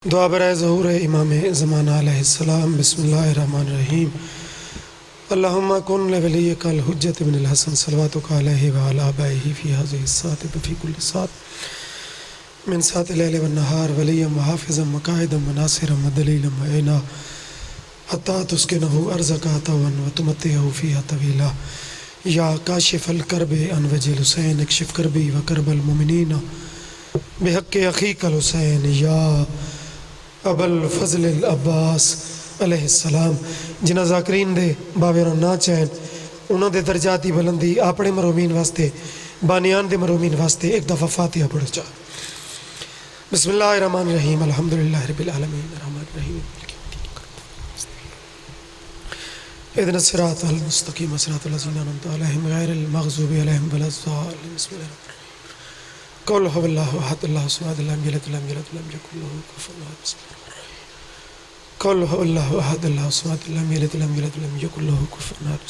दुआ बराए ज़हूर इमाम ज़माना अलैहिस्सलाम। बिस्मिल्लाहिर्रहमानिर्रहीम। अल्लाहुम्मा कुन लिवलिय्यकल हुज्जत इब्नुल हसन सल्लल्लाहु अलैहि व अला आबाइही फ़ी हाज़िहि सात फ़ी कुल्लि सात मिन सातिल लैल वन नहार वलिय्यम व हाफ़िज़म व काइदम व नासिरम व दलीलम व ऐना हत्ता तुस्किनहु अर्ज़का तवन व तुमत्तिहु फ़ीहा तवीला या काशिफ़ल कर्बि अन वजिल हुसैन इक्शिफ़ कर्बी व कर्बल मुमिनीन बिहक़्क़ि अख़ीकल हुसैन या अबल फजल अब्बास अलैहिस्सलाम। जिन्हां ज़ाकरीन दे बावेरों ना चैन उन्हां दे दर्जात दी बुलंदी अपने मरूमीन वास्ते बानियान दे मरूमीन वास्ते एक दफ़ा फातिहा पढ़ो चा। बिस्मिल्लाहिर्रहमानिर्रहीम। अल्हम्दुलिल्लाहि रब्बिल आलमीन अर्रहमानिर्रहीम इहदिनस सिरातल मुस्तक़ीम सिरातल लज़ीना अनअमता अलैहिम गैरिल मग़ज़ूबि अलैहिम वलज़्ज़ालिन। बिस्मिल्लाह कुल हुवल्लाहु अहद अल्लाहु समद लम यलिद वलम यूलद वलम यकुल लहू कुफुवन अहद। कुल हुवल्लाहु अहद अल्लाहु समद लम यलिद वलम यूलद वलम यकुल लहू कुफुवन अहद।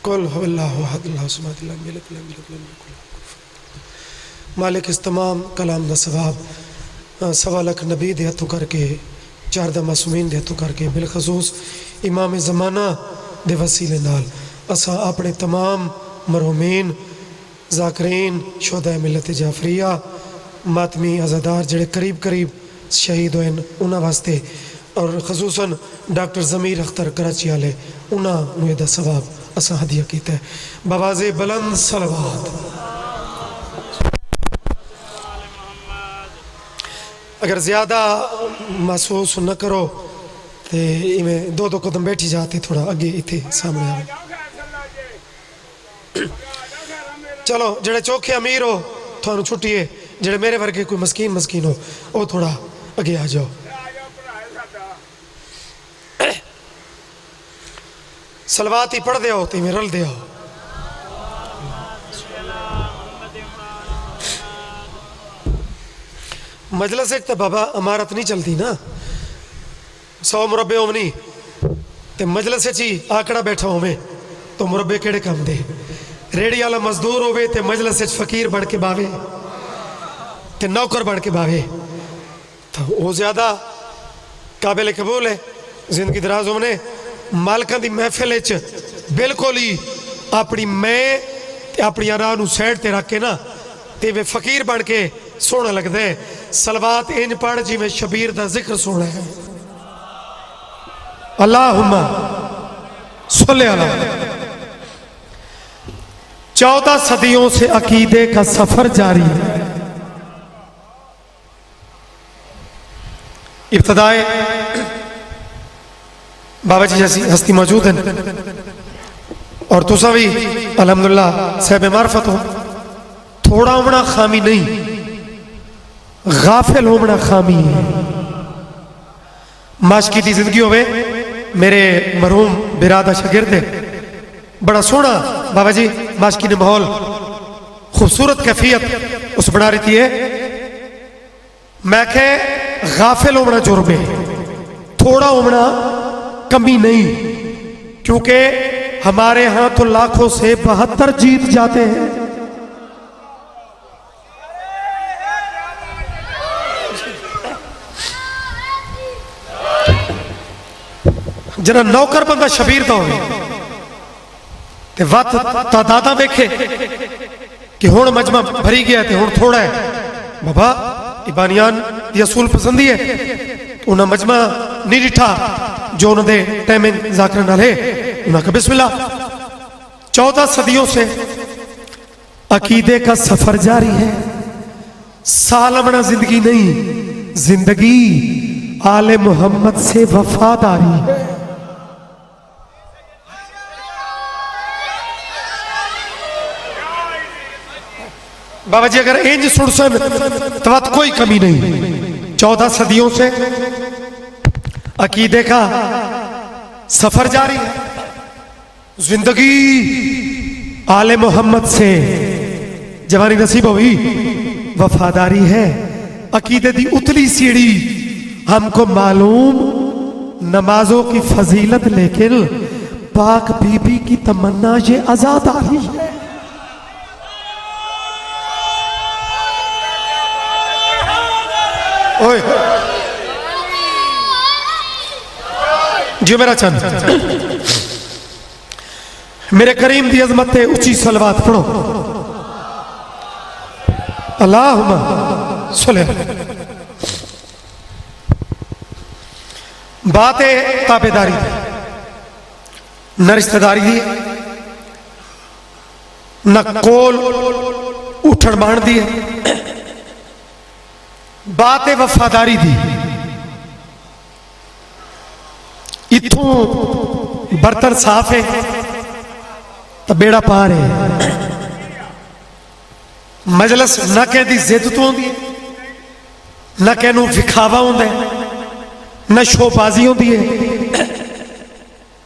कुल हुवल्लाहु अहद अल्लाहु समद लम यलिद वलम यूलद वलम यकुल लहू कुफुवन अहद। मालिक इस तमाम कलाम दा सवाब सवा लख नबी दे हथों करके चार दा मासूमीन दे हथों करके बिलखसूस इमाम ज़माना दे वसीले नाल असां अपने तमाम मरूमीन ज़ाकरीन शोहदा मिलत जाफरिया मातमी अज़ादार जेड़े करीब करीब शहीद होए उन्हां वास्ते और खसूसन डॉक्टर ज़मीर अख्तर कराची वाले उन्हां दा सवाब असां हदिया कीता है। बवाज़े बुलंद सलवात। अगर ज़्यादा महसूस न करो तो इवें दो दो कदम बैठी जाते थोड़ा अगे इत्थे सामने आओ। चलो जेड़े चौखे अमीर हो थानू छुट्टी है, जेड़े मेरे वर्गे कोई मस्कीन मस्कीन हो वो थोड़ा अगे आ जाओ। सलवात ही पढ़ दे आओ तो रल दे आओ। मजलिस तो बाबा इमारत नहीं चलती ना, 100 मुरब्बे होवनी ते मजलिस ही आकड़ा बैठा होवे तो मुरब्बे केड़े काम दे। रेड़ी वाला मजदूर होवे ते मजलिस फकीर बन के बावे ते नौकर बन के बावे तो वो ज्यादा काबिल कबूल है। जिंदगी दराज होने मालकां दी महफिल बिल्कुल ही अपनी मैं अपनी राह नूं साइड ते रख के ना ते वे फकीर बन के सोहना लगता है। सलवात इंज पढ़ जिवें शबीर दा जिक्र सोना है। अल्लाहुम्मा सल्ले अला। 14 सदियों से अकीदे का सफर जारी है। इब्तदाए बाबा जी जैसी हस्ती मौजूद है और तुसा भी अल्हम्दुलिल्लाह साहिब मार्फत हो। थोड़ा होना खामी नहीं, गाफिल होना खामी है। माशकी की जिंदगी होवे। मेरे मरहूम बिरादा शागिर्द है, बड़ा सोहना बाबा जी माशकी ने माहौल खूबसूरत कैफियत उस बना रही है। मैं कह गाफिल होना जुर्म है, थोड़ा होना कमी नहीं, क्योंकि हमारे यहां तो लाखों से 72 जीत जाते हैं। जरा नौकर बंदा शबीर का हो वत तादादा वेखे कि हुण मजमा भरी गया तो हुण थोड़ा है। बाबा इबानियान की असूल पसंदी है, उन्हें मजमा नहीं डिठा जो उन्होंने टाइमिंग जाकर नाल है। उन्हें कहा बिस्मिल्लाह। 14 सदियों से अकीदे का सफर जारी है। सालमना जिंदगी नहीं, जिंदगी आले मोहम्मद से वफादारी है। बाबा जी अगर इंज सुन सन तो कोई कमी नहीं। 14 सदियों से अकीदे का सफर जारी है। जिंदगी आले मोहम्मद से जवानी नसीब हुई, वफादारी है। अकीदे दी उतली सीढ़ी हमको मालूम, नमाजों की फजीलत लेकिन पाक बीबी की तमन्ना ये आजादारी है। ओए जो मेरा चंद मेरे करीम दी अजमत ते उची सलवात पढ़ो। अल्लाहुम्मा सल्ली। बात है ताबेदारी दी, न रिश्तेदारी दी, न कोल उठण बहण दी है। बात है वफादारी दी। इथों बर्तन साफ है तो बेड़ा पार है। मजलस न कहती जिद तो आती है, न कहनू विखावा होंदा है, न शोबाजी होती है।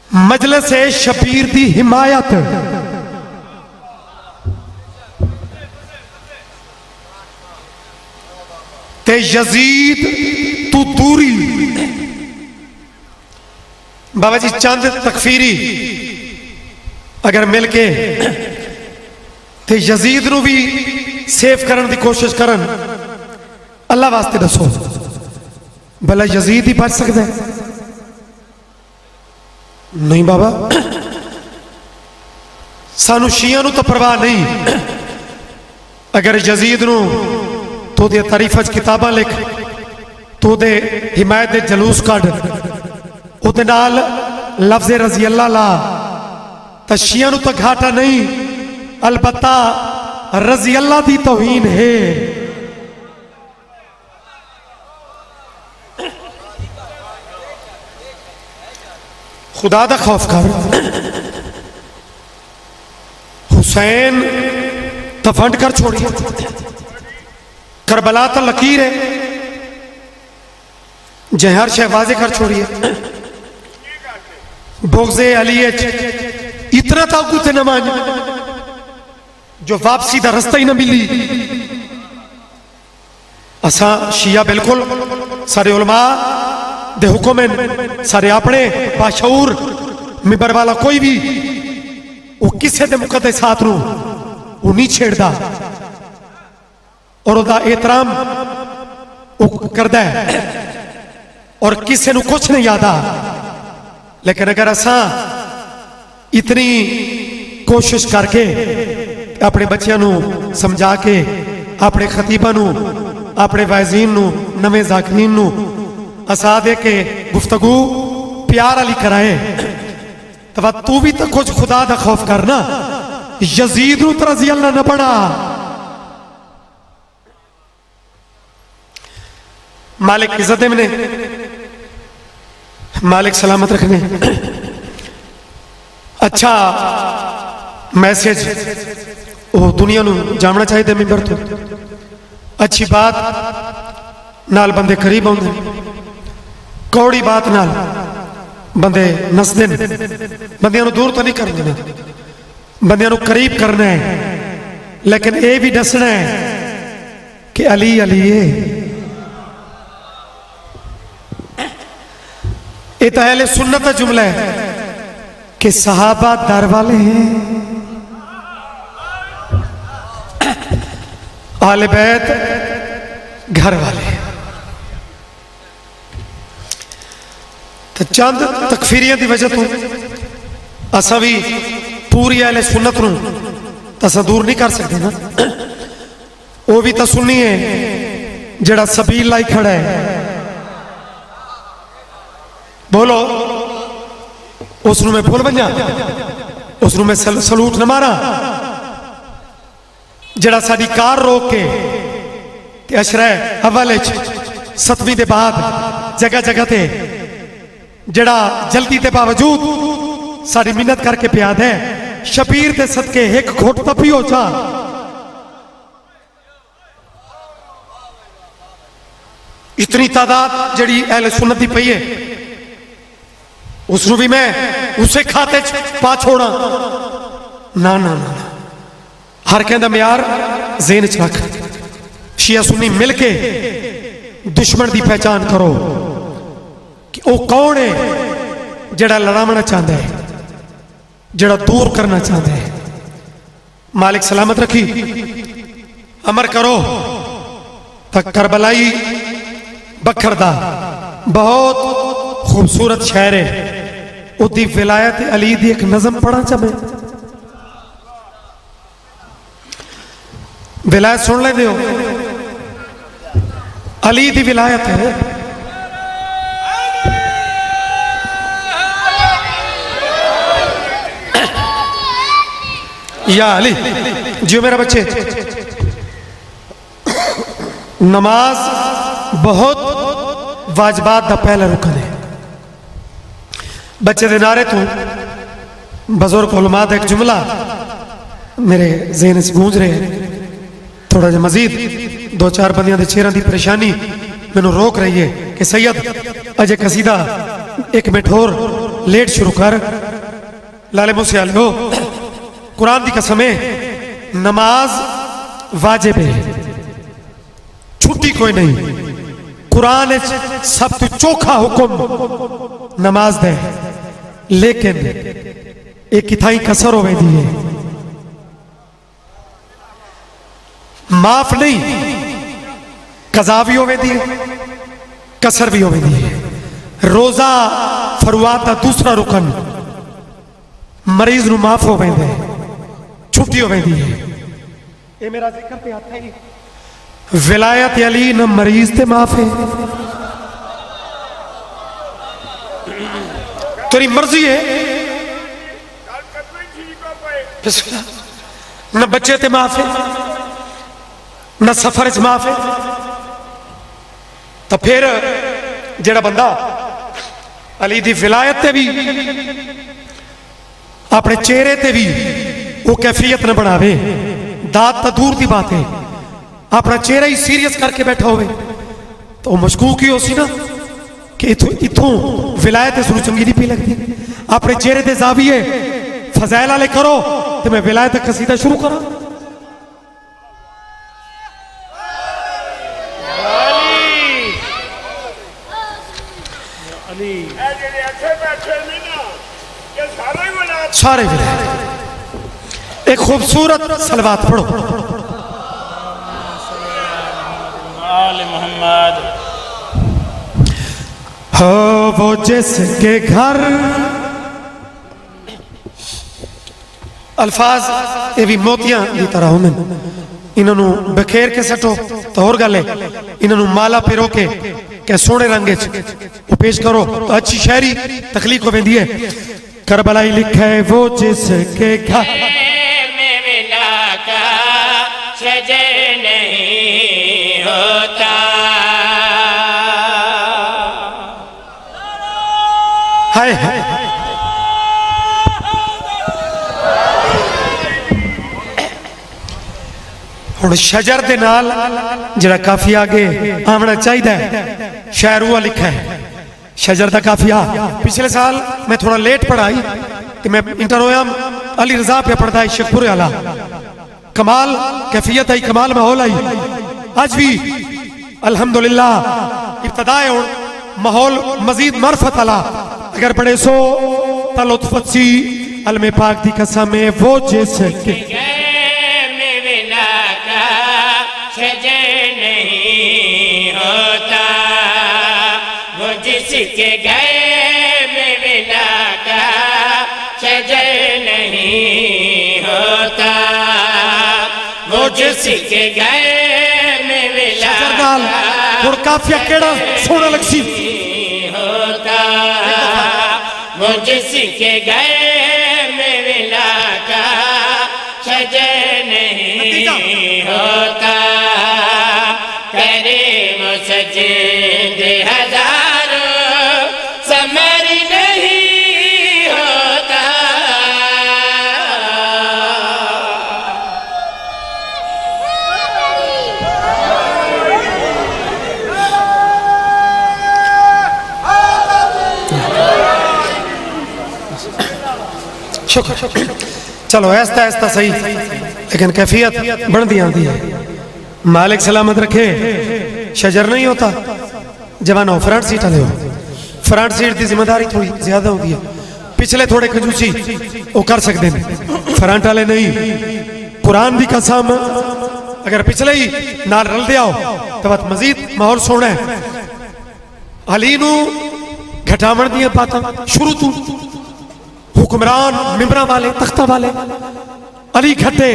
मजलस है शबीर दी हिमायत। ते यजीद तू दूरी। बाबा जी चंद तकफीरी अगर मिल के ते यजीद नू भी सेफ करने की कोशिश करन, अल्लाह वास्ते दसो भला यजीद ही बच सकता है? नहीं बाबा, सानू शिया नू तो परवाह नहीं। अगर यजीद नू तो दे तारीफा च किताबां लिख, तो दे हिमायत दे जलूस कढ़, उहदे नाल लफ्ज़ रज़ी अल्लाह ला, तो शिया नू तो घाटा नहीं। अलबत्ता रज़ी अल्लाह दी तौहीन है। खुदा दा खौफ कर। हुसैन तो फंड कर छोड़िए, करबला तो लकीर है, जहर शहबाजे कर छोड़िए। बोगज़े अली इतना ताकूत न मान जो वापसी का रास्ता ही ना मिली। असा शिया बिल्कुल सारे उलमा दे हुक्म हैं, सारे अपने बाशऊर मिंबर वाला कोई भी वो किसी दे मुकद्दसात नूं वो नहीं छेड़ता और उसका एहतराम वो करता है और किसी नूं कुछ नहीं आता। लेकिन अगर असा इतनी कोशिश करके अपने बच्चों नूं समझा के, अपने खतीबा नूं, अपने वाइजीन नूं, नवे जाकिरीन नूं असा दे के गुफ्तगू प्यार वाली कराए, तो तू भी तो कुछ खुदा दा खौफ करना। यजीद नूं तो रज़ी अल्लाह न पड़ा। मालिक इज्जत दे मने, मालिक सलामत रखने। अच्छा मैसेज वो दुनिया नूं जानना चाहिए मिंबर तो। अच्छी बात नाल बंदे करीब आउंदे, कौड़ी बात नाल बंदे नसदे ने। बंदियां नूं दूर तो नहीं कर देना, बंदियां नूं करीब करना है। लेकिन ये भी दसना है कि अली अली है। ये तो अहले सुन्नत का जुमला है कि सहाबा दर वाले हैं, आले बैत घर वाले। तो चंद तकफीरियां की वजह तो असा भी पूरी अहले सुन्नत नूं तो असा दूर नहीं कर सकते ना। वो भी तो सुन्नी है जड़ा सबील लाई खड़ा है। बोलो उसनू मैं भूल बन जा, उसनू मैं सलूट न मारा जड़ा साडी कार रोक के अशरा अव्वल 7वीं के बाद जगह जगह ते जड़ा जल्दी के बावजूद सारी मिन्नत करके प्याद है। शबीर के सदके एक घुट तो पियो जा। इतनी तादाद जड़ी अहले सुन्नत दी पई है, उसनू भी मैं उसे खाते पा छोड़ा ना ना ना। हर कहता म्यार ज़हन च रख, शिया सुन्नी मिल के दुश्मन की पहचान करो कि वह कौन है जड़ा लड़ावना चाहता है, जड़ा दूर करना चाहता है। मालिक सलामत रखी। अमर करो तक करबलाई बखरदा बहुत खूबसूरत शहर है। उदी विलायत अली दी एक नज़म पढ़ा चा मैं विलायत सुन ले दियो अली दी विलायत है या अली जियो मेरा बच्चे नमाज बहुत वाजबात दा पहला रुकन है बच्चे दे नारे तो बुजुर्ग उलमा दा एक जुमला मेरे ज़हन से गूंज रहे हैं थोड़ा जा मजीद दो चार बंदियां दे चेहरा दी परेशानी मैनू रोक रही है कि सैयद अजय कसीदा एक मिनट होर लेट शुरू कर लाले मुझसे आलो कुरान की कसम है नमाज वाजिब है छुट्टी कोई नहीं कुरान सब तो चोखा हुक्म नमाज दे लेकिन एक किथाई कसर हो दी है माफ नहीं कज़ा भी हो दी है कसर भी हो दी है रोजा फरवात का दूसरा रुकन मरीज नु माफ हो वेंदे छुट्टी हो वेंदी है ये मेरा जिक्र पे आता है विलायत अली न मरीज ते माफ है तेरी मर्जी है न बच्चे ते माफ है न सफर च माफ है तो फिर जेड़ा बंदा अली दी विलायत ते भी अपने चेहरे ते भी वो कैफियत न बनावे दात तो दूर की बात है अपना चेहरा ही सीरियस करके बैठा हो तो मशकूक ही हो सी ना कि इथों विलायत इसको चंगी नहीं पी लगती अपने चेहरे ते जाविए फजैल वाले करो तो मैं विलायत कसीदा शुरू करा सारे विलायत एक खूबसूरत सलवात पढ़ो मोहम्मद हो वो जिसके घर अल्फाज ये भी मोतियां की तरह होंगे इन्होंने बखेर के सटो तो और गल है इन्होंने माला पिरो के सोने रंग वो पेश करो तो अच्छी शायरी तखलीक हो वेंदी है करबलाई लिखा है वो जिसके घर नहीं होता हाय हाय हुण शजर दे नाल जरा काफी आगे आना चाहिए शायर हुआ लिखा है शजर का काफिया पिछले साल मैं थोड़ा लेट पढ़ाई कि मैं इंटर होया अली रजा पे पढ़ता है शेखपुर वाला कमाल कैफियत आई कमाल माहौल आई आज भी अल्हम्दुलिल्लाह इब्तदाए माहौल मजीद मरफत अला अगर बड़े सो तलुत्फसी अलमे पाक दी कसम है वो जैसे नहीं होता वो जिसके गए में मिला का शजर नहीं होता वो जिसके गए में मिला और काफिया केड़ा सोना लगसी होता वो जिसके गए में मिला का शजर नहीं होता करे मुसजिद हजारों समर नहीं होता शुक्र चलो ऐसा ऐसा सही लेकिन कैफियत बढ़ती आती है मालिक सलामत रखे शजर नहीं होता जवानो फ्रंट सीट वाले हो फ्रंट सीट की जिम्मेदारी थोड़ी ज्यादा होती है पिछले थोड़े कंजूसी वो कर सकते हैं फ्रंट वाले नहीं कुरान की कसम अगर पिछले ही नाल रल दिया तो बात मजीद माहौल सोना है अली नू घटावण दी बात शुरू तू हुक्मरान, मिंबरा वाले, तख्ता वाले, अली खट्टे,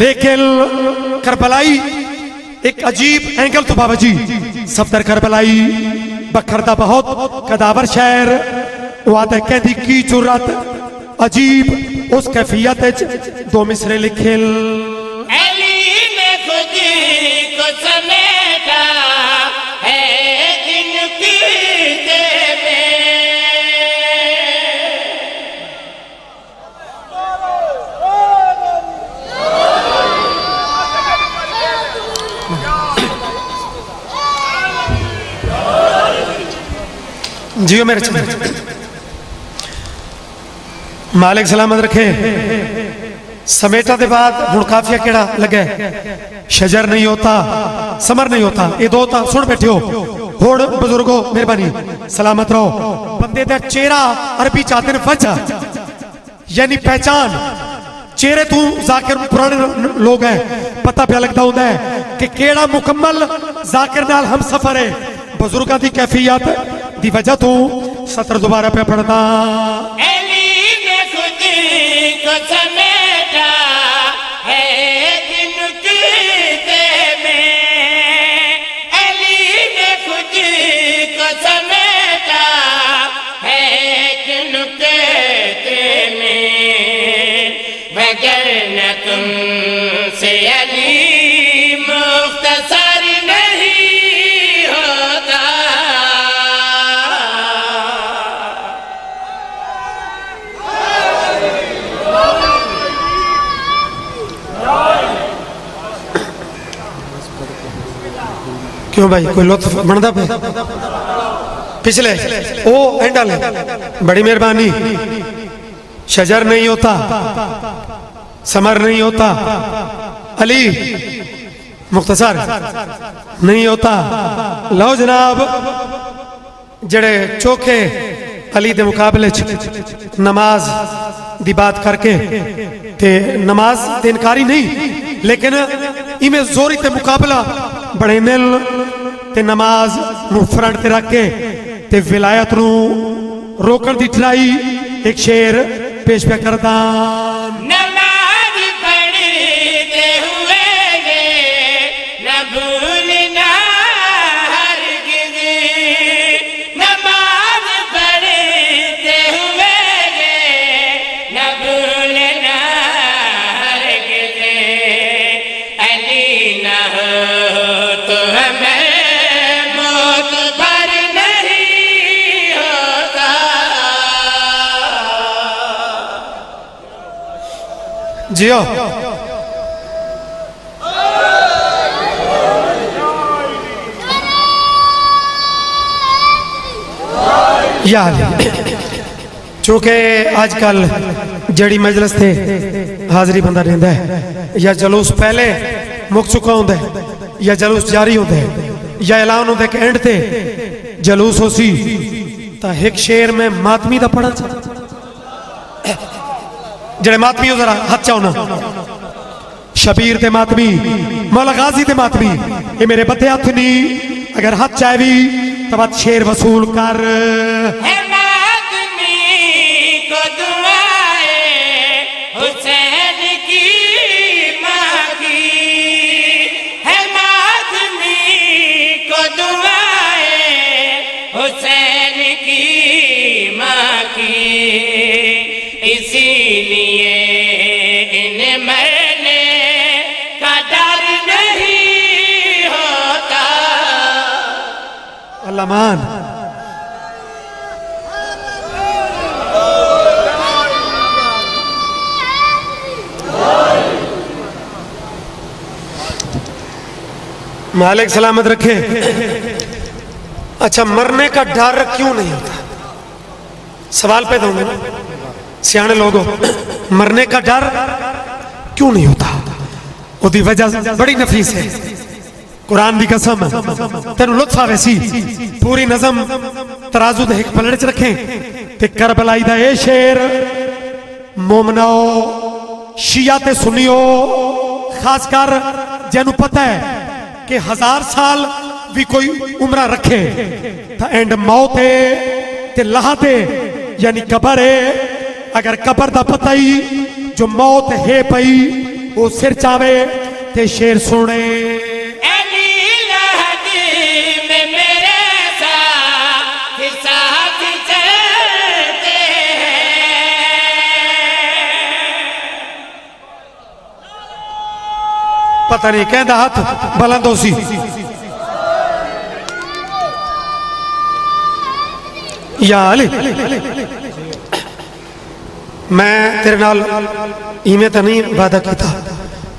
लेकिन करबलाई एक अजीब एंगल तो बाबा जी सफदर करबलाई बखरदा बहुत कदावर शहर वादे कहती की जुर्रत अजीब उस कैफियत दो मिसरे लिखे अली ने खुद को समेटा है इनकी में। जियो मेरे चंद मालिक सलामत रखे। समेटा के बाद हुण काफिया केड़ा लगे शजर नहीं होता समर नहीं होता ये दो होता सुन बैठो हुण बुजुर्गो मेहरबानी सलामत रहो। बंदे दा चेहरा अरबी चाहते हैं वजह यानी पहचान चेहरे तू जाकिर पुराने लोग हैं पता पे लगता होता है कि केड़ा मुकम्मल जाकिर नाल हम सफर है। बुजुर्गों की कैफियत दी वजह तू सत्र दोबारा पे पढ़ता अली ने खुद को समेटा है इनकी में। अली ने खुद को समेटा है इनके में। वगरना तुमसे अली मुख्तसर नहीं होता। क्यों भाई कोई लुत्फ बनता पे पिछले ओ एंड वाले बड़ी मेहरबानी। शजर नहीं होता समर नहीं होता अली मुख्तसर नहीं होता। लो जनाब जड़े चोखे अली दे मुकाबले नमाज दी बात करके ते नमाज ते इनकारी नहीं लेकिन इमें जोरी ते मुकाबला बड़े मिल ते नमाज नू फ्रंट ते रख के ते विलायत नू रोकण दी ट्राई एक शेर पेश पे करदा। नमाज पढ़ते हुए न भूलना हरगिज़। नमाज पढ़ते हुए न भूलना हरगिज़। अली न हो तो हमें मौत पर नहीं होता। जियो याद चूंकि आजकल जड़ी मजलिस थे हाजरी बंदा देंदा है या जलूस पहले मुक चुका होंदा है या जलूस जारी होंदा है या ऐलान होंदा है कि एंड ते जलूस होसी ता एक शेर में मातमी दा पढ़ा जड़े मातमी हो जरा हाथ चाहो ना शबीर ते मातमी मौला गाजी ते मातमी ये मेरे बदे हाथ नहीं अगर हाथ चाहे भी तब हाथ शेर वसूल कर। है मातमी को दुआएं हुसैन की माँ की। है मातमी को दुआएं हुसैन की माँ की। इसीलिए इन्हें मरने का डर नहीं होता। अल्लाह मान मालिक सलामत रखे। अच्छा मरने का डर क्यों नहीं होता सवाल पैदा होंगे ना सियाने लोगों मरने का डर क्यों नहीं होता उसकी वजह बड़ी नफीस है। कुरान की कसम तेन लुत्फ आवे सी पूरी नज़म तराजू दे एक पलड़े च रखें ते करबलाई दा ए शेर मोमनाओ शिया ते सुनियो खासकर जिन्हों पता है कि 1000 साल भी कोई उम्र रखे तो एंड मौत ते लहाते यानी कबर है। अगर कबर दा पता ही जो मौत है पई वो सिर चावे ते शेर सुने। अली लहदी में मेरे साथ चलते हैं। पता नहीं कहता हाथ बुलंद हो सी। या अली मैं तेरे नाल इवें तो नहीं वादा किया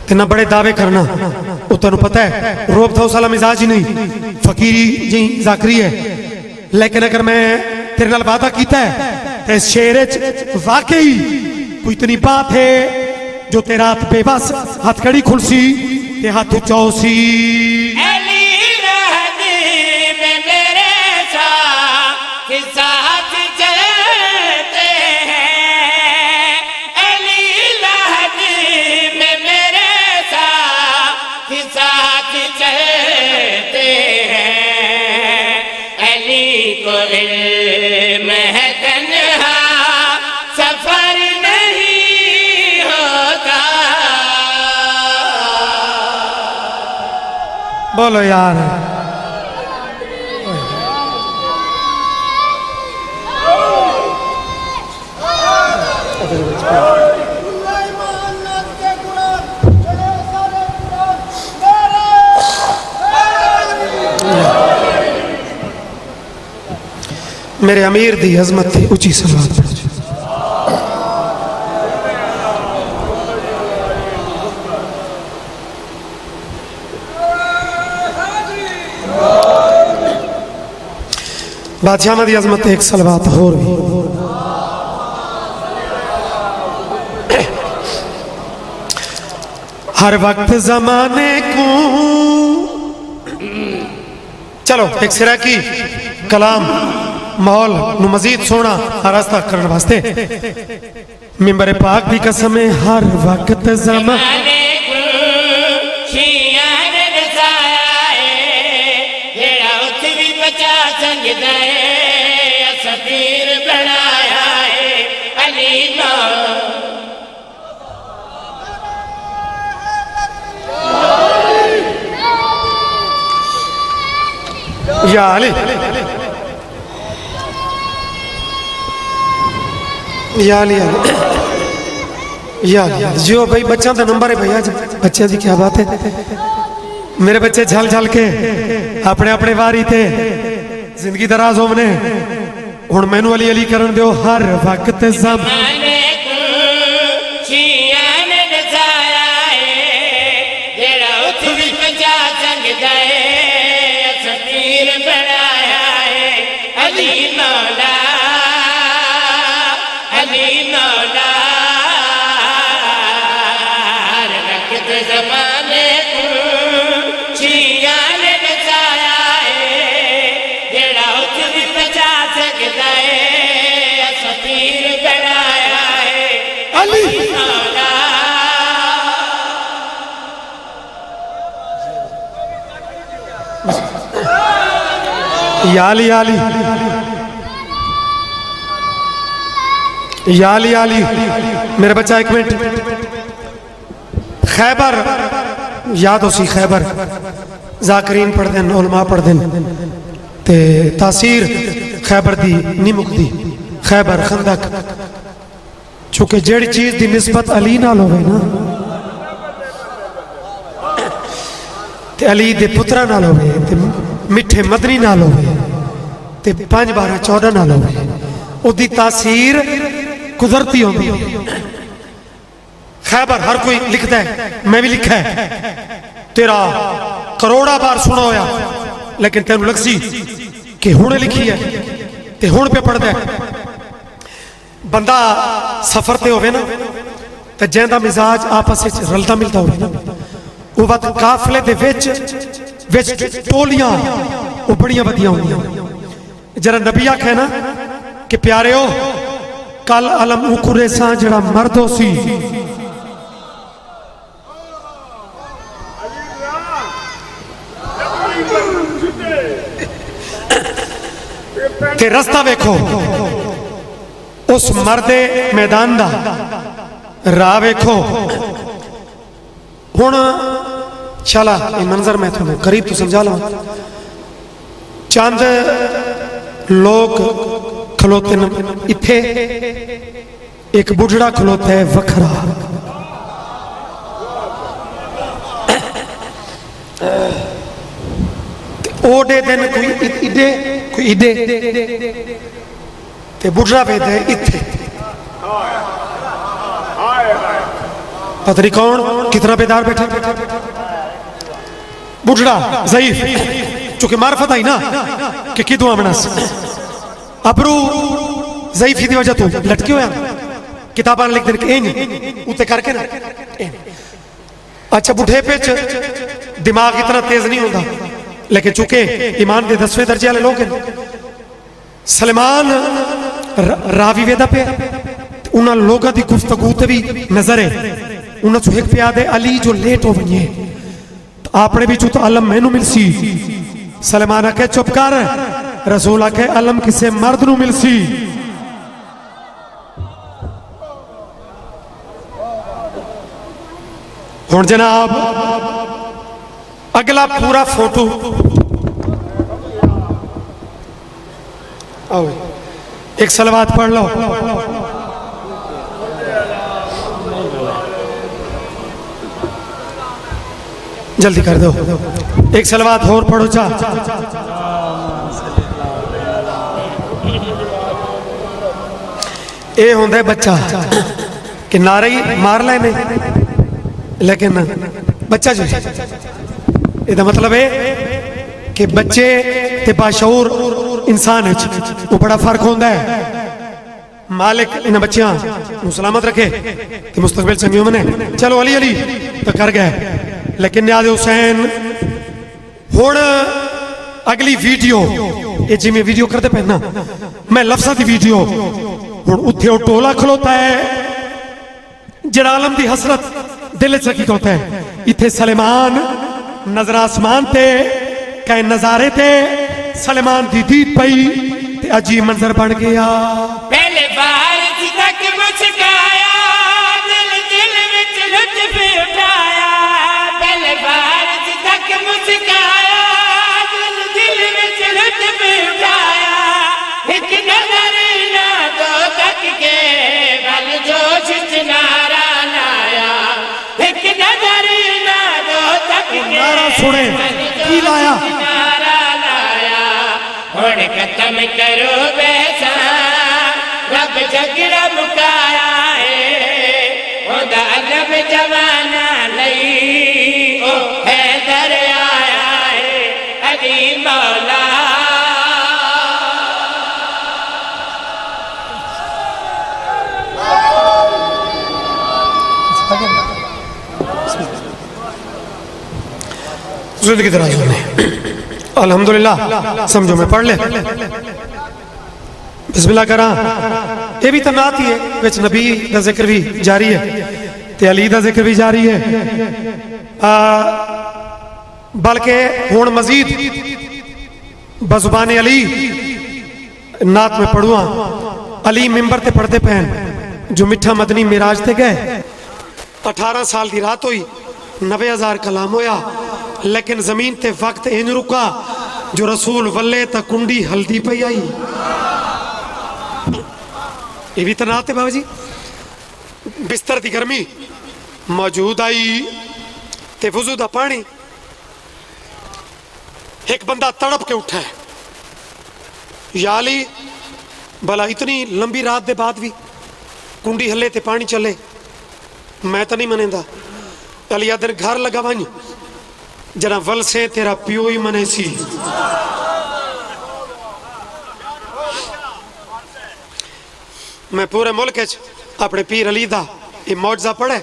तेना बड़े दावे करना वो तेन पता है रोब था उस वाला मिजाज ही नहीं फकीरी जी जाकरी है। लेकिन अगर मैं तेरे नाल वादा किया है तो इस शेर वाकई कोई इतनी बात है जो तेरा हाथ बेबस हाथ कड़ी खुलसी ते हाथ उचाओसी। अली लहदी में मेरे साथ चलते हैं। अली लहदी में मेरे साथ चलते हैं। अली को इल्म है तन्हा सफर नहीं होता। बोलो यार मेरे अमीर दी अजमत थी ऊंची सलवात पढ़ो। बादशाह दी अजमत एक सलवात होर भी। हर वक्त जमाने को चलो एक सिरा की कलाम माहौल नु मजीद सोना रास्ता करने वास्ते मिंबर पाक दी कसम है। हर वक्त जमाने या अली या जो भाई बच्चा का नंबर है भैया बच्चे की क्या बात है। मेरे बच्चे झल झल के अपने अपने वारी थे जिंदगी दराज होने हुण मैनू अली अली करन दो। हर वक्त ज़माने को छियान नचाया है जेड़ा उठ भी बचा सकदा है सतीर बनाया है। अली मौला हर वक्त ज़माने को छियान नचाया है जेड़ा उठ भी बचा सकदा है सतीर बनाया है। अली मौला या अली मेरा बच्चा एक मिनट खैबर याद हो सी खैबर जाकरीन पढ़ देन उलमा पढ़ देन ते तासीर खैबर दी नहीं मुकदी। खैबर खंदक चूंकि जेड़ी चीज दी निस्बत अली नाल होवे ना ते अली दे पुत्रा नाल होवे ते मिठे मदनी नाल होवे ते 5 12 14 नाल होवे ओदी तासीर कुदरती होती है। खैबर हर कोई लिखता है मैं भी लिखा है तेरा करोड़ा बार सुना होया लेकिन तेन लग सी कि हुणे लिखी है ते हुण पे पढ़दा है। बंदा सफर ते होवे ना ते जेंदा मिजाज आपस विच रलदा मिलदा होवे ना वो वक्त काफले दे विच टोलियां वो बड़ियां वधिया होंदियां। जरा नबी आखे ना कि प्यारे हो कल अलम उकुरे सा जड़ा मर्द हो सी ते रास्ता वेखो उस मरदे मैदान दा राह वेखो। हुण चला ये मंजर मैं तुम्हें करीब तो समझा लवा। चंद लोग खलोते न इत्थे, एक बुढ़ड़ा खलोता है वखरा। ओडे दिन कोई इडे कोई इडे ते बुढ़ड़ा वेद है इत्थे। पता नहीं कौन कितना बेदार बैठे। बुढ़ड़ा ज़ईफ, चूंकि मार्फत आई ना कि किदू आमना अबरू ज़ईफी की वजह तो लटके हुए किताबां लिख देन इंज उते करके ना। अच्छा बुढ़ेपे च दिमाग इतना तेज नहीं होता, लेकिन चूंकि ईमान के 10वें दर्जे वाले लोग हैं। सलमान रावी वेदा पे उन्होंने लोगों की गुफ्तगू ते भी नजर है। उन्होंने एक प्याद है अली जो लेट हो वने अपने भी तो अलम मैनू मिलसी। सलमान आखे चुप कर, रसूल आखे अलम किसे मर्द नू मिलसी। हुण जनाब अगला पूरा फोटो आओ, एक सलवात पढ़ लो। जल्दी कर दो, एक सलवात और पढ़ो चा। ये होंदा है बच्चा कि नारे ही मार लेने, लेकिन बच्चा जो इसका मतलब है कि बच्चे ते बाशऊर इंसान वो बड़ा फर्क होता है। मालिक इन बच्चों सलामत रखे तो मुस्तकबिल चंगी मने। चलो अली अली तो कर गए, लेकिन न्याज हुसैन हुण अगली वीडियो ये जिमें वीडियो करते पे ना मैं लफ्ज़ां की वीडियो हुण उत्थे वो टोला खलोता है जड़ा आलम की हसरत दिल च रखी होता है। इत्थे सलेमान नजर आसमान ते कई नजारे ते सलेमान दी दीद पई ते अजीब मंजर बन गया। पहले बार तक मुस्काया, दिल दिल विच लुत्फ उठाया। पहले बार तक मुस्काया, दिल दिल विच लुत्फ उठाया। एक नजर ना दो तक के बल जोश नारा लाया। एक नजर ना दो तक के नारा सुने की लाया। हुण खत्म करो बैसा, रब झगड़ा मुकाया है। ओदा अदब जमाना लई ओ हैदर आया है। अली मौला जिंदगी दराज होने अल्हम्दुलिल्लाह। समझो मैं पढ़ ले बिस्मिल्लाह करा। ये भी तनात ही है, विच नबी का जिक्र भी जारी है ते अली का जिक्र भी जारी है। बल्कि हुण मजीद बजुबान अली नात में पढ़ुआ। अली मिंबर ते पढ़ते पैन जो मिठा मदनी मिराज ते गए। 18 साल की रात हुई, 90,000 कलाम होया, लेकिन जमीन ते वक्त इंज रुका जो रसूल वल्ले त कुंडी हल्दी पई आई। ये भी तनात है बाबा जी। बिस्तर की गर्मी मौजूद आई ते वजू दा पानी। एक बंदा तड़प के उठा है, याली भला इतनी लंबी रात के बाद भी कुंडी हले ते पानी चले, मैं तो नहीं मनेंदा। अली दिन घर लगा वंज जरा वल से तेरा प्यो ही मने सी। मैं पूरे मुल्क अपने पीर अली दा ये मौजजा पढ़े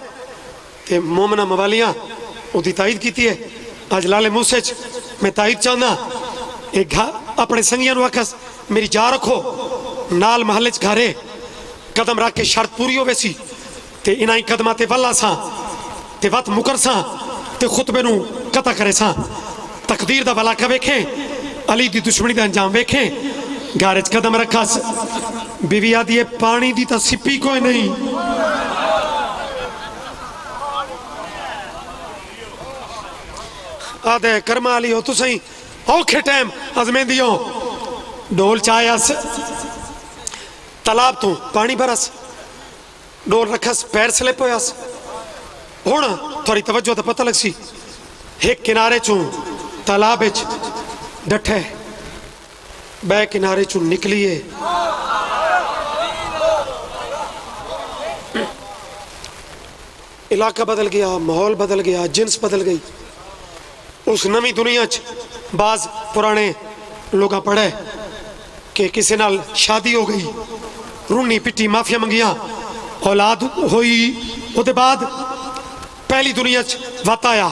ते मोमना मवालियां उदी तायद की है। अज लाले मूसे मैं तायद चाहना एक अपने संगियां आखस मेरी जा रखो नाल महल घरे कदम रख के शर्त पूरी हो वैसी ते इन्हीं कदमां ते वल्ला सा ते वत मुकर सा ते खुतबे नू कता करे सा। तकदीर दा वलाका वेखें, अली दी दुश्मनी दा अंजाम वेखें। घर च कदम रखस, बीवी आदि है पानी दी तो सिप्पी कोई नहीं। आदे कर्मा वाली हो तुसी औखे टाइम अजमेंदी हो, डोल चायस तालाब तू पानी भरस, डोल रखस, पैर स्लिप होयस। हुण थोड़ी तवज्जो तो पता लगसी, एक किनारे चू तालाब डठे, बै किनारे चू निकलिए, इलाका बदल गया, माहौल बदल गया, जिन्स बदल गई। उस नवी दुनिया च बाज पुराने लोग पढ़े कि किसी नाल शादी हो गई, रूनी पिट्टी माफिया मंगिया, औलाद होई, उसके बाद पहली दुनिया च वत आया,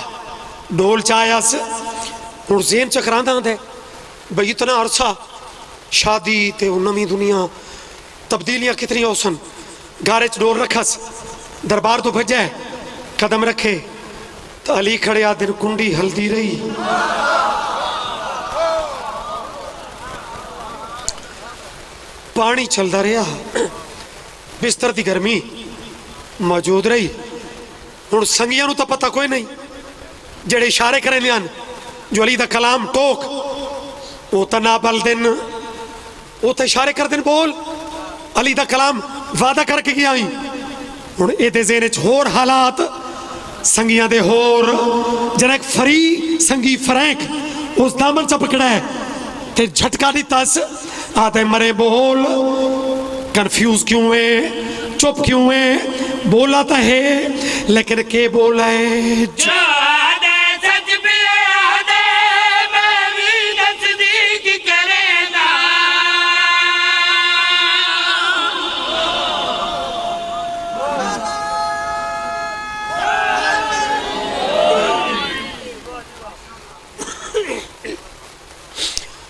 डोल च आया। हुण ज़हन चकरांदा है बई इतना अरसा शादी ते नवी दुनिया, तब्दीलियां कितनी हो सन। घर च डोल रखस, दरबार तो भजे, कदम रखे तो अली खड़े आ दिन कुंडी हल्दी रही। पानी चलता रहा, बिस्तर की गर्मी मौजूद रही। हुण संगियां तो पता कोई नहीं, जेड़े इशारे करेंदे हन जो अली दा कलाम टोक, वो तो ना बल दिन, वो तो इशारे कर दिन बोल, अली दा कलाम वादा करके गया ही। हुण इहदे ज़हन च होर हालात संगियां दे होर, जरा एक फरी संगी फ्रैंक उस दामन च पकड़ा है ते झटका दितास, आते मरे बोल, कंफ्यूज क्यों है, चुप क्यों है, बोला तो है लेकिन के बोला है।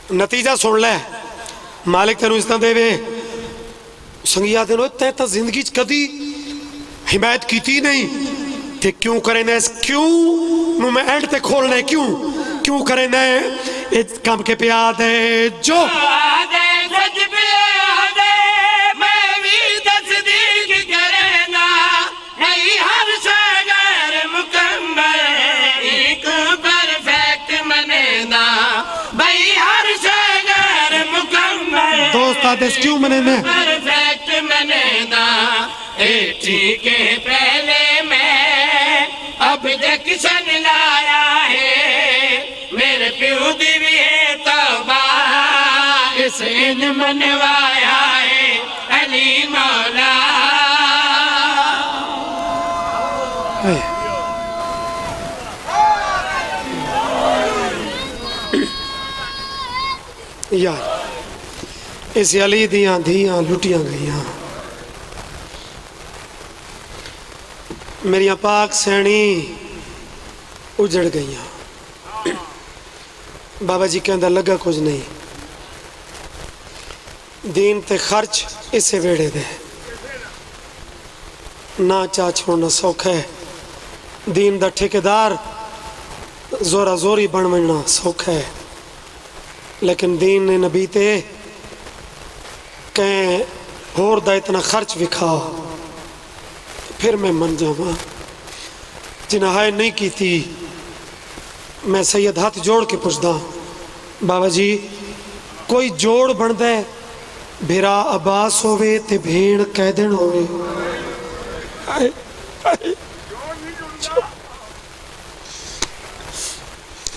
नतीजा सुन ले, मालिक तेन इज्जत देवे। संगिया दिन तै तो जिंदगी च कदी हिमायत की नहीं, ते क्यों करें क्यों नू मैं एंड ते खोलना है, क्यों क्यों करें इस काम के पिया दे जो दोस्त क्यों मने ने परफेक्ट मनेदा ए ठीक है। पहले मैं अब जक्शन लाया है, मेरे प्यू दी भी है तौबा, इस इन मनवाया है अली मौला। यार इस अली दियां धियां लुटियां गईयां, मेरिया पाक सैनी उजड़ गईयां। बाबा जी कहंदा लगा कुछ नहीं, दीन ते खर्च इसे वेड़े दे, ना चा छोड़ना सौखा है, दीन दा ठेकेदार जोरा जोरी बन बनना सौखा है, लेकिन दीन ने नबी ते कहें होर दा इतना खर्च विखा, फिर मैं मन जावा। जिन्हें हाय नहीं की थी, मैं सैयद हाथ जोड़ के पुछदा बाबा जी कोई जोड़ बनता है, भेरा अब्बास होवे ते भेड़ कैदन होवे।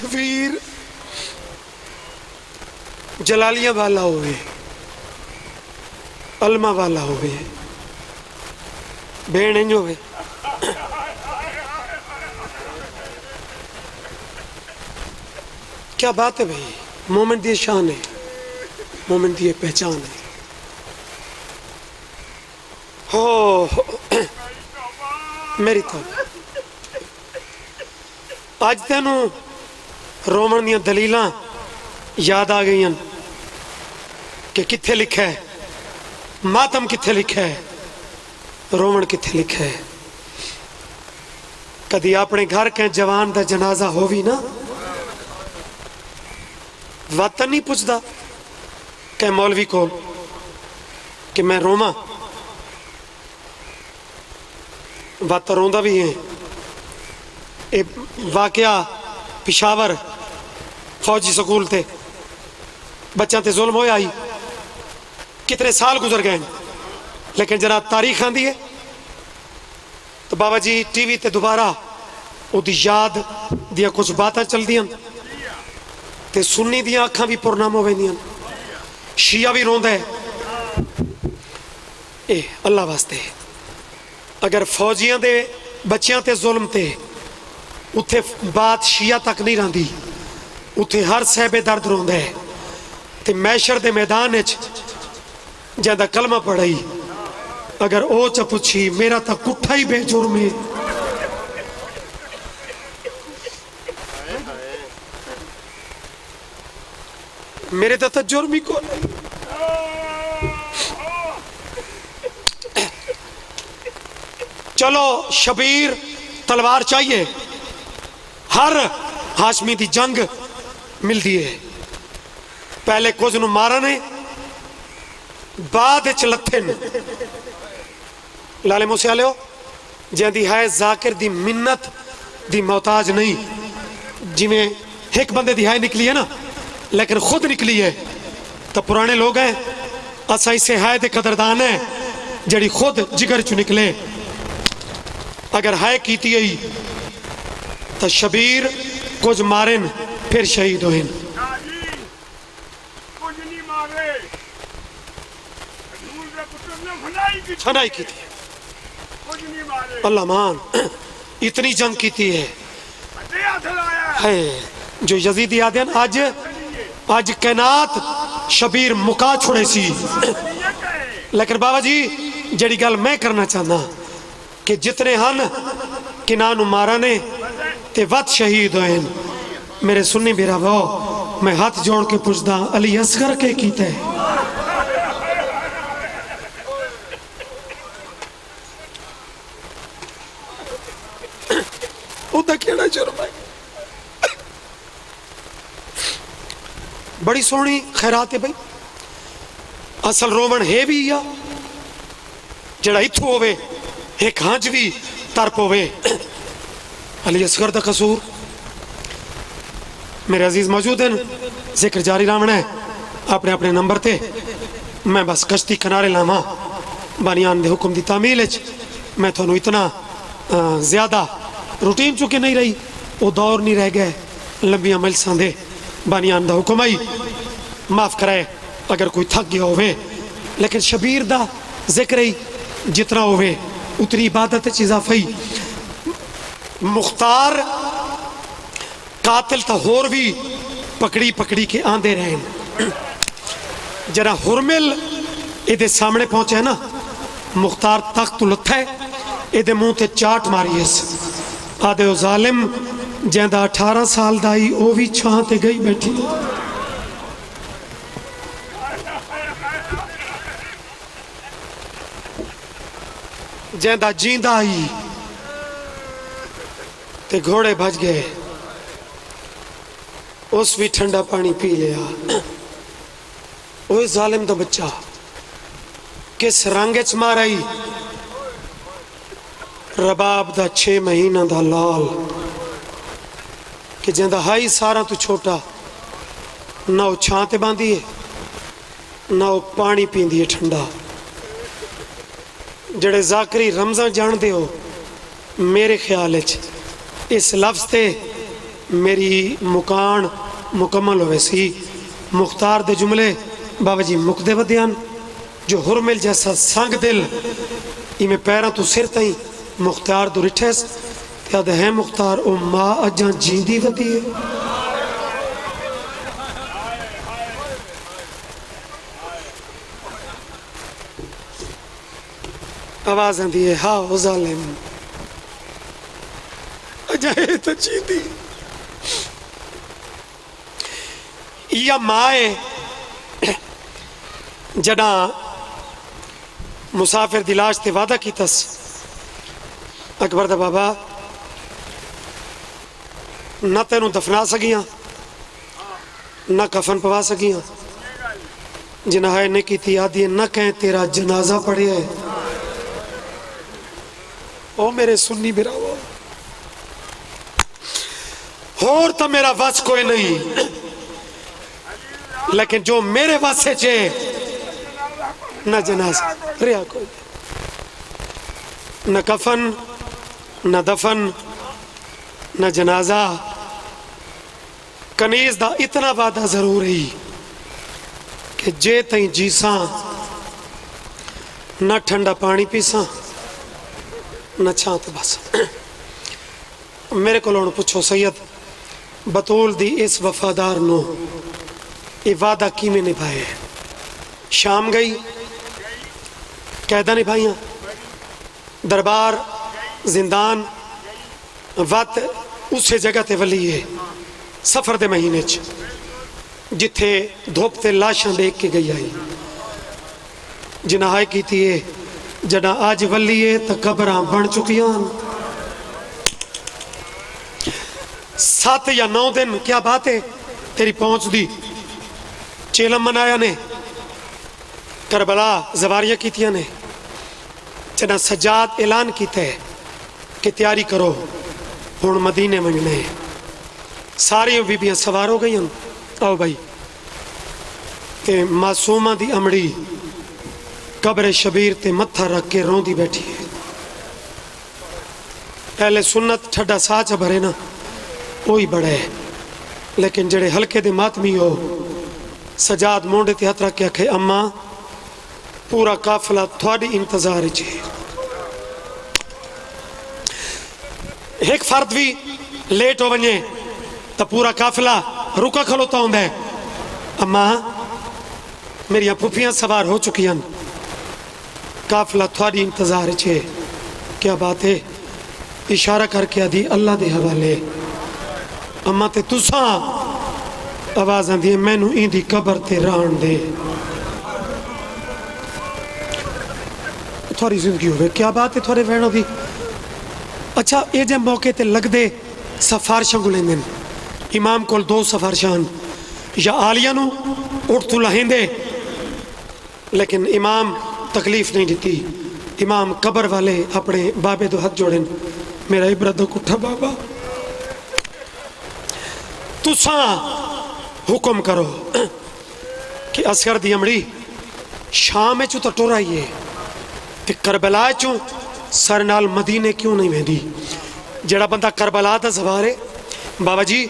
वीर जलालियां वाला होवे, अलमा वाला होवे, भेड़ इंज होवे। क्या बात है भाई, मोमेंट की शान है, मोमेंट की पहचान है। हो मेरी तो अज तेनू रोमन दियां दलीलां याद आ गई कि किथे लिखा है मातम, किथे लिखा है रोमन, किथे लिखा है। कदी अपने घर के जवान का जनाजा होवी ना, वतन नहीं पुछदा, कै मौलवी को कि मैं रोमा बात तो रोंदा भी है। ये वाकया पिशावर फौजी स्कूल थे बच्चा ते जुल्म होया आई, कितने साल गुजर गए, लेकिन जरा तारीख आंदी है तो बाबा जी टीवी ते दोबारा उदी याद दिया कुछ बातें चलदियां ते सुन्नी दियां अखां भी पुरनाम हो वेंदियां, शिया भी रोंदा है। ए अल्लाह वास्ते अगर फौजियां दे बच्चियां ते जुल्म ते उत्थे बात शिया तक नहीं रही, उत्थे हर सहबे दर्द रोंदा है। ते मैशर दे मैदान ज्यादा कलमा पढ़ाई अगर ओ च पुछी मेरा तो कुठा ही बेजुर्म है, मेरे तो जुर्म ही को नहीं। चलो शबीर तलवार चाहिए, हर हाशमी की जंग मिलती है, पहले कुछ नूं मारने बाद च लथे लाले मूसे आलियो जिंदी है जाकिर दी मिन्नत दी मोहताज नहीं, जिमें एक बंदे दी है निकली है ना लेकिन खुद निकली है, तो पुराने लोग हैं असा इसे है दे कदरदान है जड़ी खुद जिगर चु निकले। अगर है कीती ही तो शबीर कुछ मारेन फिर शहीद होइन, फनाई की थी अल्लाह मान इतनी जंग की थी है जो यजीदी आदे आज आज कैनात शबीर मुका छोड़े सी। लेकिन बाबा जी जड़ी गल मैं करना चाहना कि जितने हन किना नू मारा ने ते वत शहीद होए, मेरे सुन्नी बिरावो मैं हाथ जोड़ के पूछदा अली असगर के कीते उदा केड़ा जुर्म है। बड़ी सोहनी खैरात है भाई, असल रोमन है भी या जड़ा इथों होवे एक हंज भी तरप होवे। अली असगर दा कसूर मेरे अजीज मौजूद हैं, जिक्र जारी रावना है अपने अपने नंबर ते, मैं बस कश्ती किनारे लावा बानियान दे हुक्म दी तामील मैं थोनू इतना ज्यादा रूटीन चुके नहीं रही, वो दौर नहीं रह गए लंबिया मजलिसां दे। बानियान दा हुक्म आई माफ कराए अगर कोई थक गया होवे, लेकिन शबीर दा जिक्र ही जितना होवे उतनी इबादत इजाफा ही। मुख्तार कातिल तो होर भी पकड़ी पकड़ी के आंदे रहे, जरा हुरमिल इहदे सामने पहुंचे ना मुख्तार तख्त तो लथा है, इहदे मुंह ते चाट मारी इस आदे ओ जालिम जिंदा 18 साल दा ही वो भी छां ते गई बैठी। जिंदा जींदा ही ते घोड़े भज गए, उस भी ठंडा पानी पी लिया। वो जालिम दा बच्चा किस रंग च माराई, रबाब दा 6 महीना दा लाल कि जिंदा हाई सारा तू छोटा, ना वो छां ते बांधी है ना वो पानी पींदी है ठंडा। जड़े जाकरी रमजान जानते हो मेरे ख्याल इस लफ्ज से मेरी मुकान मुकम्मल होवे सी। मुख्तार दे जुमले बाबा जी मुकदे वध्यान, जो हुरमिल जैसा संग दिल इमें पैरों तो सिर तई मुख्तार दो रिठेस याद है मुख्तार ओ माँ अजा जींदी वधी है। आवाज आती है हाँ ओ जालिम अजा तो जींदी या माए जड़ा मुसाफिर दी लाश ते वादा कीतस अकबर दा बाबा न तेनू दफना सकियां न कफन पवा सकियां जिन्हें ने की आदि न कहें तेरा जनाजा पड़े है। ओ मेरे सुन्नी बिरावो, और तो मेरा वस कोई नहीं, लेकिन जो मेरे वस से चे न जनाजा रिया कोई, न कफन न दफन न जनाजा। कनीज दा इतना वादा जरूर ही कि जे तई जीसा न ठंडा पानी पीसा न छात बस। मेरे को पुछो सैयद बतूल दी इस वफादार नो ये वादा किमें निभाए? शाम गई, कैदा निभाइया, दरबार जिंदान वत उस जगह ते वली है सफर दे महीने च जिथे धुप ते लाशां देख के गई आई। जिन्हां की थी जड़ा अज वली है तो कबरां बन चुकियां 7 या 9 दिन। क्या बात है तेरी पहुंच दी। चेलम मनाया ने, करबला जवारियां कीतियां ने, जना सजाद ऐलान किया है कि तैयारी करो हुण मदीने वजने। सारियां बीबियां सवार हो गई। आओ भाई, ते मासूमा दी अमड़ी कब्र शबीर ते मत्था रख के रोंदी बैठी है। पहले सुन्नत ठड्डा साच भरे ना वही बड़ा है, लेकिन जड़े हल्के दे मातमी हो सजाद मोंडे ते हथ रख के आखे अम्मा पूरा काफिला थोड़ी इंतजार च है। एक फर्द भी लेट हो वने तो पूरा काफिला रुका खलोता होंदा है। अम्मा मेरिया फुफियां सवार हो चुकी हैं, काफिला थोड़ी इंतजार च है। क्या बात है? इशारा करके आदि अल्लाह दे हवाले। अम्मा ते तुसा आवाज आंदी मैनू इंदी कबर ते रान दे, थोड़ी जिंदगी होवे। क्या बात है थोड़े बहनों की? अच्छा ये जे मौके ते लगदे सफारशां को लेंदे इमाम कोल 2 सफारशां या आलिया नू उठ तू लहेंदे, लेकिन इमाम तकलीफ नहीं दी। इमाम कबर वाले अपने बाबे दो हाथ जोड़े, मेरा इबरत दा कुठा बाबा तुसा हुक्म करो कि असगर दी अमड़ी शाम चू तो टुर आई है ते करबला चू सर नाल मदीने क्यों नहीं वेंदी? जेड़ा बंदा करबला दा सवार है बाबा जी,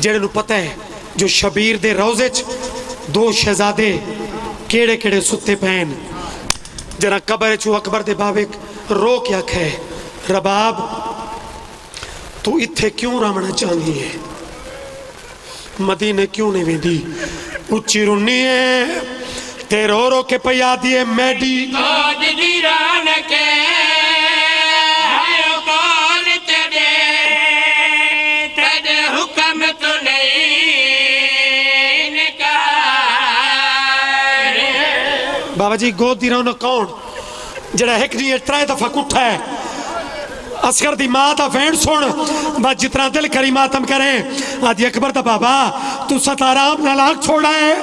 जेड़े नू पता है जो शबीर दे रोजे च 2 शहजादे केड़े केड़े सुते पैन, जरा कबर चू अकबर दे बाबे रो के आखे रबाब तू इत्थे क्यों रमना चाहती है? मदीने क्यों नहीं वेंदी? उच्ची रुन्नी है ते रो रो के पया दिए मैडी बाबा जी गोद दी रौनक कौन? जड़ा एक नहीं 3 दफा कुठा है। असगर दी मां दा वैन सुन, बस जितना दिल करी मातम करे। आदि अकबर दा बाबा तू सताराम नालाक छोड़ा है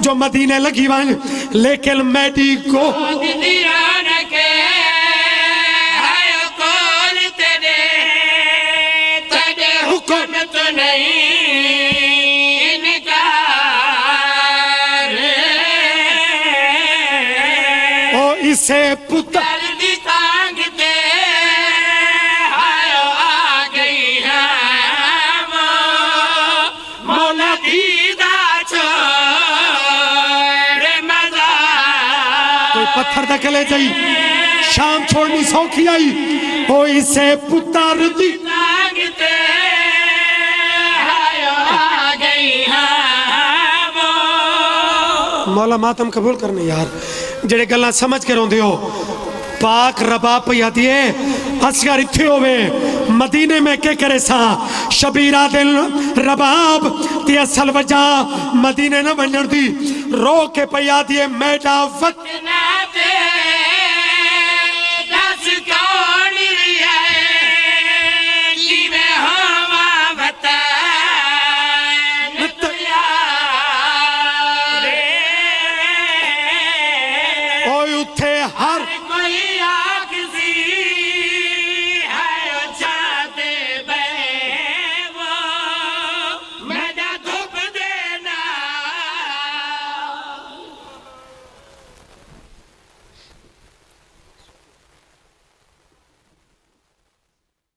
जो मदीने लगी वन, लेकिन मैडी को हुक्म तो नहीं इसे पुत्र आ गई है मौला दीदा छोड़ मजा। कोई पत्थर दखले जाई शाम छोड़नी सौखी आई ओ इसे पुत्र दी आ गई है। मौला मातम कबूल करने यार, जेड़े गल्लां समझ के रोंदे हो। पाक रबाब पई आती है असगर इत्थे होवे मदीने में के करे सा शबीरा दिल रबाब ते असल वजह मदीने न वणन दी रो के पई आती है मैडा वत